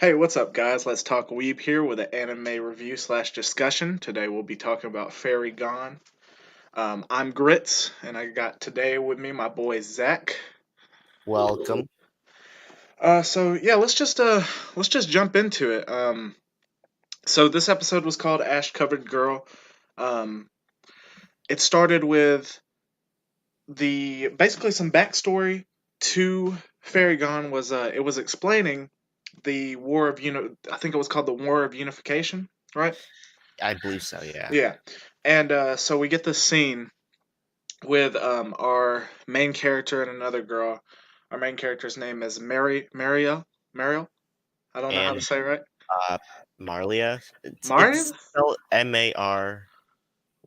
Hey, what's up, guys? Let's talk Weeb here with an anime review slash discussion. Today we'll be talking about Fairy Gone. I'm Grits, and I got today with me my boy Zach. Welcome. So yeah, let's just jump into it. So this episode was called Ash Covered Girl. Um, it started with the basically some backstory to Fairy Gone. It was explaining the War of I think it was called the War of Unification, right? I believe so, yeah. Yeah. And so we get this scene with our main character and another girl. Our main character's name is Mariel. Mariel? I don't know how to And say it right. uh Marlia. It's Mariel? spelled Marly,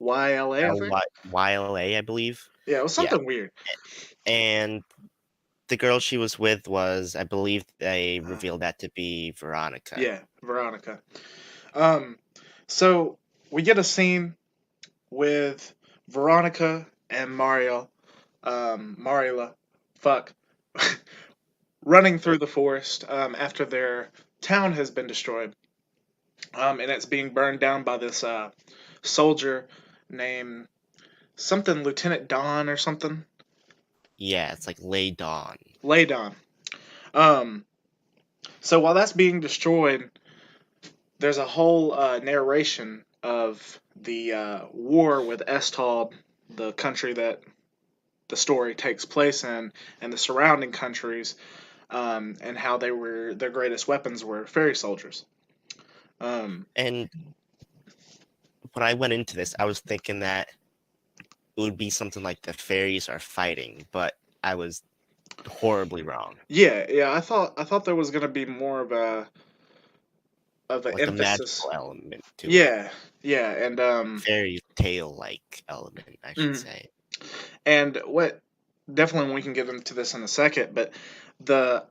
YLA, I think. I believe. Yeah, it was Yeah. something weird. And the girl she was with was, I believe they Uh, revealed that to be Veronica. yeah, Veronica. Um, so we get a scene with Veronica and Mariel, Mariela, fuck, running through the forest after their town has been destroyed. And it's being burned down by this soldier named something Lieutenant Don or something. Yeah, it's like Lay Dawn. Lay Don. Um, so while that's being destroyed, there's a whole narration of the war with Estald, the country that the story takes place in, and the surrounding countries, and how their greatest weapons were fairy soldiers. Um, And when I went into this, I was thinking that it would be something like the fairies are fighting, but I was horribly wrong. yeah, I thought there was gonna be more of an Like a emphasis. magical element to it. Yeah, yeah, and Fairy tale like element, I should mm, say. and what definitely we can get into this in a second, but the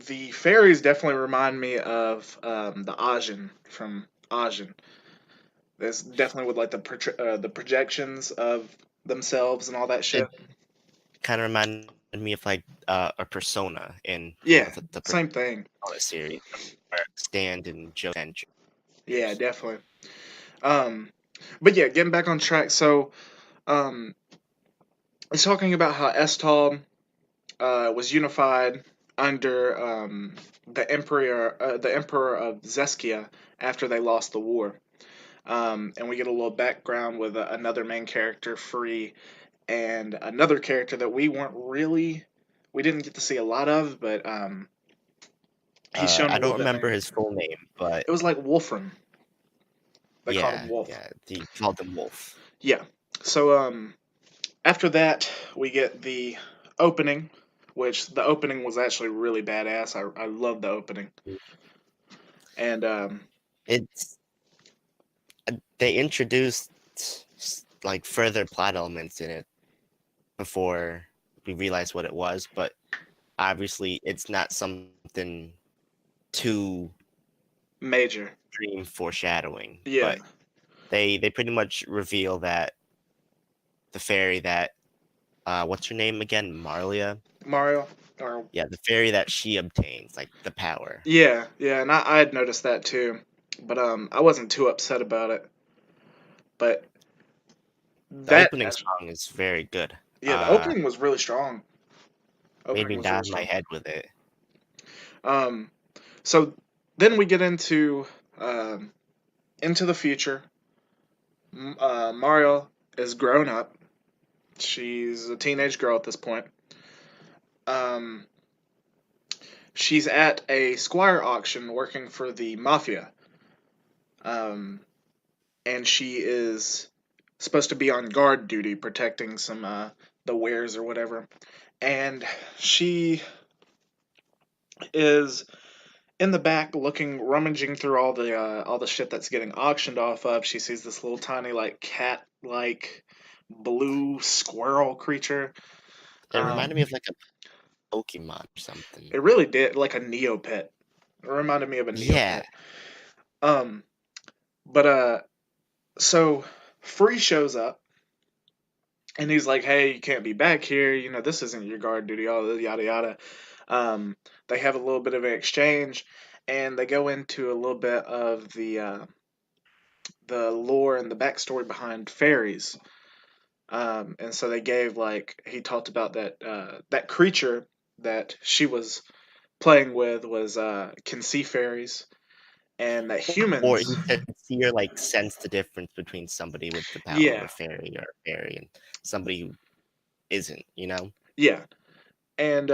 the fairies definitely remind me of the Ajin from Ajin. There's definitely with like the projections of themselves and all that shit. It kind of reminded me of like a Persona in one Yeah, of the same thing. Persona series, where Stand and Joe Yeah, Adventures. definitely. Um, but yeah, getting back on track. So um, it's talking about how Estald was unified under the Emperor of Zeskia after they lost the war. And we get a little background with another main character, Free, and another character that we didn't get to see a lot of, but he's shown a I little don't bit remember later. his full name, but It was like Wolfram. They called him yeah, Wolf. yeah, he called him Wolf. Yeah. So after that, we get the opening, which the opening was actually really badass. I love the opening. And It's they introduced like further plot elements in it before we realized what it was, but obviously it's not something too major. dream foreshadowing. Yeah. But they pretty much reveal that the fairy that what's her name again? Marlia? Mario or Yeah, the fairy that she obtains, like the power. yeah, and I had noticed that too. But I wasn't too upset about it. But The that opening actually, song is very good. yeah, the opening was really strong. Made Opening me was really nod my strong. head with it. Um so then we get um into the future. Mario is grown up. She's a teenage girl at this point. Um she's at a squire auction working for the mafia. Um and she is supposed to be on guard duty protecting some the wares or whatever. And she is in the back looking rummaging through all the shit that's getting auctioned off of. She sees this little tiny like cat like blue squirrel creature. It reminded me Um of like a Pokemon or something. it really did like a Neopet. It reminded me of a Yeah, Neopet. Um but so Free shows up and he's like, "Hey, you can't be back here. You know, this isn't your guard duty. All this yada yada." They have a little bit of an exchange, and they go into a little bit of the lore and the backstory behind fairies. And so they gave like he talked about that creature that she was playing with was can see fairies, and that Or he humans, said see or like sense the difference between somebody with the power of yeah, a fairy or a fairy and somebody who isn't, you know? yeah, and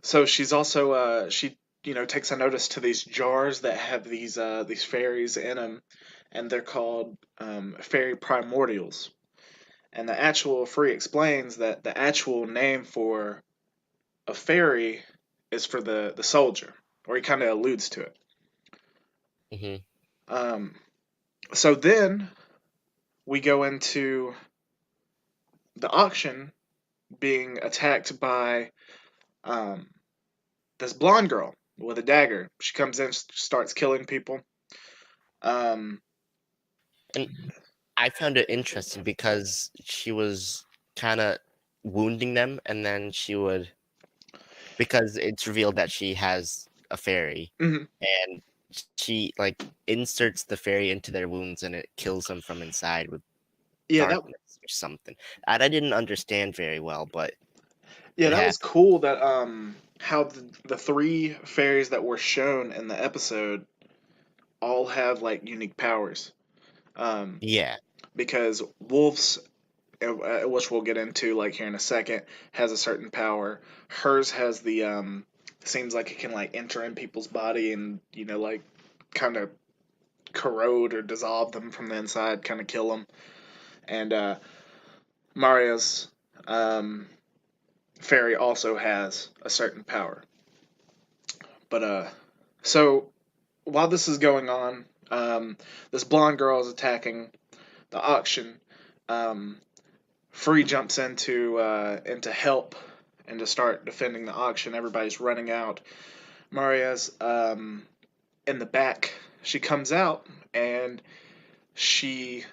so she's also she takes a notice to these jars that have these fairies in them, and they're called fairy primordials. And the actual Free explains that the actual name for a fairy is for the soldier, or he kind of alludes to it. Hmm. Um, so then we go into the auction being attacked by um, this blonde girl with a dagger. She comes in, starts killing people. Um, And I found it interesting because she was kind of wounding them, and then she would, because it's revealed that she has a fairy, mhm. and she like inserts the fairy into their wounds, and it kills them from inside with Yeah, that darkness or something. I didn't understand very well, but yeah it that was happened. cool. That how the three fairies that were shown in the episode all have like unique powers. Um, Yeah, because Wolf's, which we'll get into like here in a second, has a certain power. Hers has the seems like it can like enter in people's body and like kind of corrode or dissolve them from the inside, kind of kill them. And Mario's um, fairy also has a certain power. But so while this is going on, this blonde girl is attacking the auction. Um, Free jumps into help and to start defending the auction. Everybody's running out. Maria's in the back. She comes out and she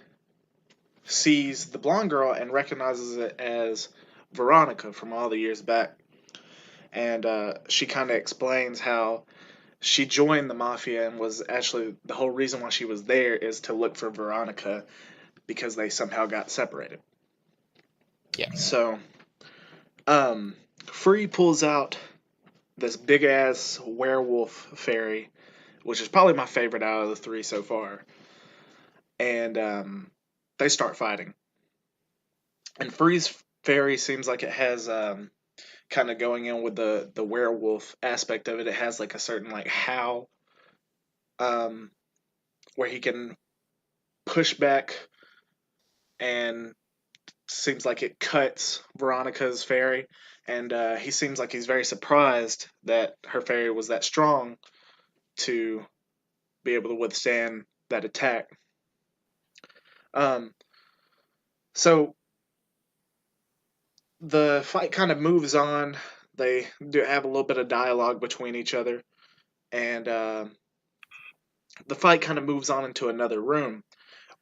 sees the blonde girl and recognizes it as Veronica from all the years back. And she kind of explains how she joined the mafia and was actually the whole reason why she was there is to look for Veronica because they somehow got separated. yeah. So, Free pulls out this big ass werewolf fairy, which is probably my favorite out of the three so far. And they start fighting. And Free's fairy seems like it has kind of going in with the werewolf aspect of it. It has like a certain like howl um, where he can push back and seems like it cuts Veronica's fairy. And he seems like he's very surprised that her fairy was that strong to be able to withstand that attack. Um, so the fight kind of moves on. They do have a little bit of dialogue between each other, and the fight kind of moves on into another room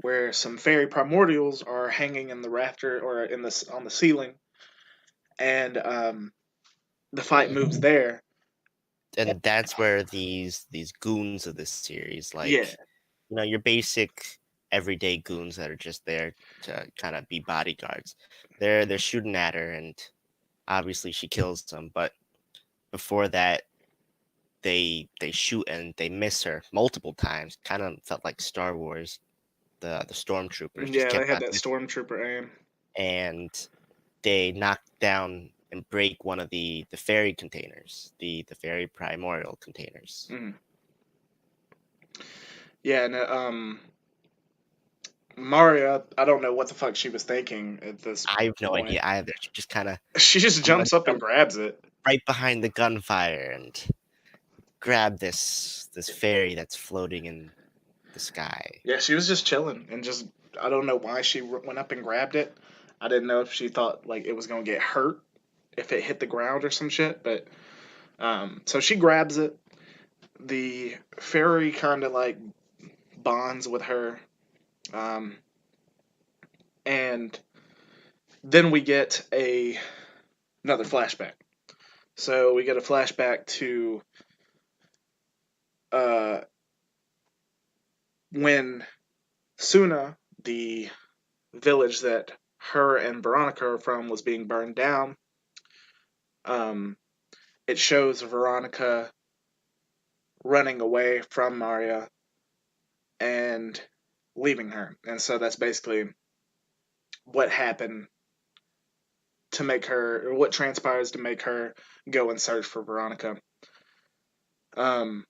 where some fairy primordials are hanging in the rafter or in the on the ceiling, and the fight moves there. And that's where these goons of this series, Yeah, like, your basic everyday goons that are just there to kind of be bodyguards. They're shooting at her, and obviously she kills them. But before that, they shoot and they miss her multiple times. Kind of felt like Star Wars. The stormtroopers just yeah, they kept had on that missing, stormtrooper aim. and they knock down and break one of the fairy containers, the fairy primordial containers. Mm. Yeah, and Maria, I don't know what the fuck she was thinking at this I have no point. idea either. She just kind of, She just I'm gonna jumps up and jump grabs it. right behind the gunfire and grab this fairy that's floating in the sky. Yeah, she was just chilling and just I don't know why she went up and grabbed it. I didn't know if she thought like it was gonna get hurt if it hit the ground or some shit, but so she grabs it. The fairy kind of like bonds with her, um, and then we get another flashback. So we get a flashback to when Suna, the village that her and Veronica are from, was being burned down, um, it shows Veronica running away from Maria and leaving her. And so that's basically what happened to make her, or what transpires to make her go and search for Veronica. Um,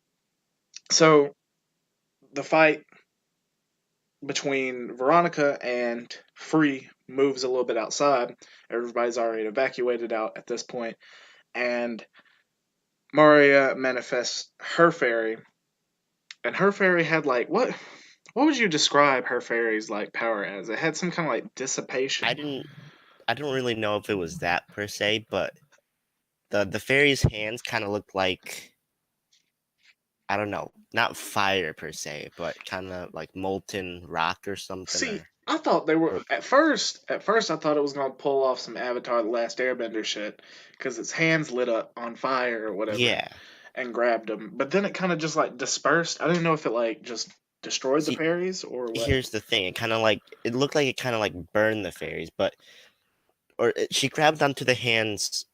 so the fight between Veronica and Free moves a little bit outside. Everybody's already evacuated out at this point, and Maria manifests her fairy, and her fairy had like what? What would you describe her fairy's like power as? It had some kind of like I dissipation. didn't I don't really know if it was that per se, but the fairy's hands kind of looked like, I don't know, not fire per se, but kind of like molten rock or something, See, I thought they were or at first. At first, I thought it was gonna pull off some Avatar: The Last Airbender shit because its hands lit up on fire or whatever yeah. and grabbed them. But then it kind of just like dispersed. I didn't know if it like just destroyed the See, fairies or what. here's the thing. It looked like it kind of like burned the fairies, but she grabbed onto the hands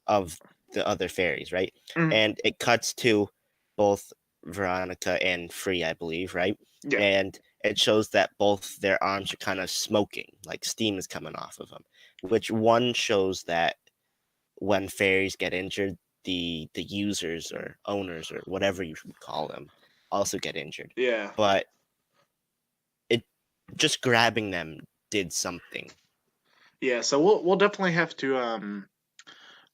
of the other fairies, right? Mm, And it cuts to both Veronica and Free, I believe, right? yeah, And it shows that both their arms are kind of smoking, like steam is coming off of them, which one shows that when fairies get injured, the users or owners or whatever you should call them also get injured. yeah, But it just grabbing them did something. yeah. So we'll definitely have to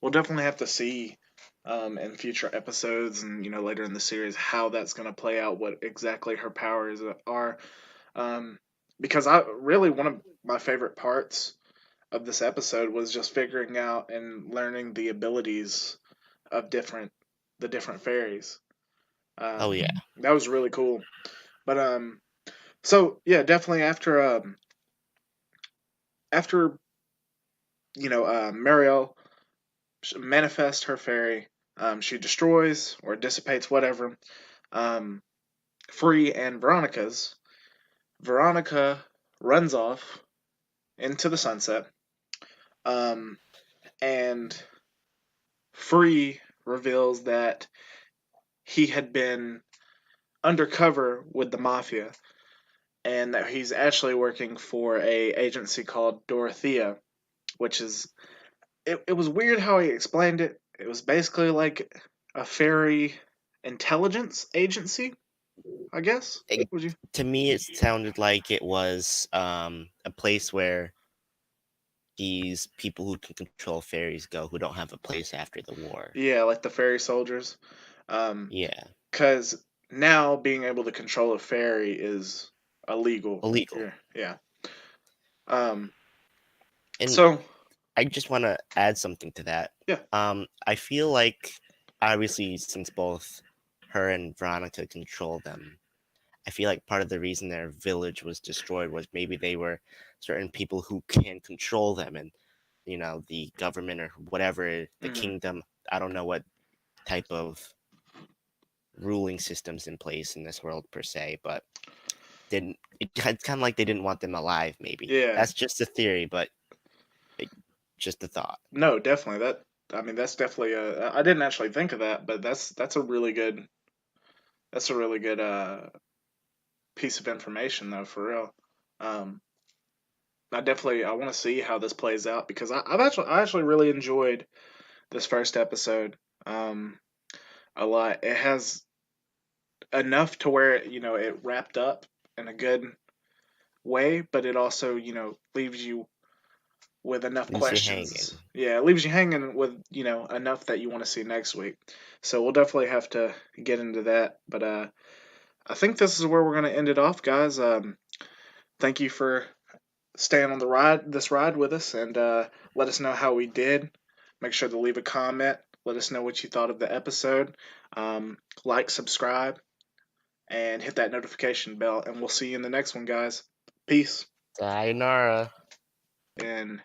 we'll definitely have to see in future episodes and later in the series how that's gonna play out. What exactly her powers are. Um, because I really one of my favorite parts of this episode was just figuring out and learning the abilities of different fairies. Oh yeah. That was really cool. But so yeah, definitely after Mariel manifests her fairy, she destroys or dissipates whatever. Um, Free and Veronica's. Veronica runs off into the sunset. Um, and Free reveals that he had been undercover with the mafia and that he's actually working for a agency called Dorothea, which is it was weird how he explained it. It was basically like a fairy intelligence agency, I guess. It, Would you? to me, it sounded like it was a place where these people who can control fairies go, who don't have a place after the war. Yeah, like the fairy soldiers. Um, Yeah, because now being able to control a fairy is illegal illegal. here. Yeah. Um, And so I just want to add something to that. yeah. I feel like obviously since both her and Veronica control them, I feel like part of the reason their village was destroyed was maybe they were certain people who can control them, and the government or whatever, the Mhm. kingdom. I don't know what type of ruling systems in place in this world per se, but it's kind of like they didn't want them alive. Maybe Yeah. that's just a theory, but it, just a thought. No, definitely. I mean, that's definitely a. I didn't actually think of that, but that's a really good piece of information though, for real. Um, I want to see how this plays out because I actually really enjoyed this first episode a lot. It has enough to where it wrapped up in a good way, but it also leaves you with enough Leaves you questions. hanging. Yeah, it leaves you hanging with enough that you want to see next week. So we'll definitely have to get into that. But I think this is where we're going to end it off, guys. Thank you for staying on this ride with us, and let us know how we did. Make sure to leave a comment. Let us know what you thought of the episode. Like, subscribe, and hit that notification bell. And we'll see you in the next one, guys. Peace. Sayonara. And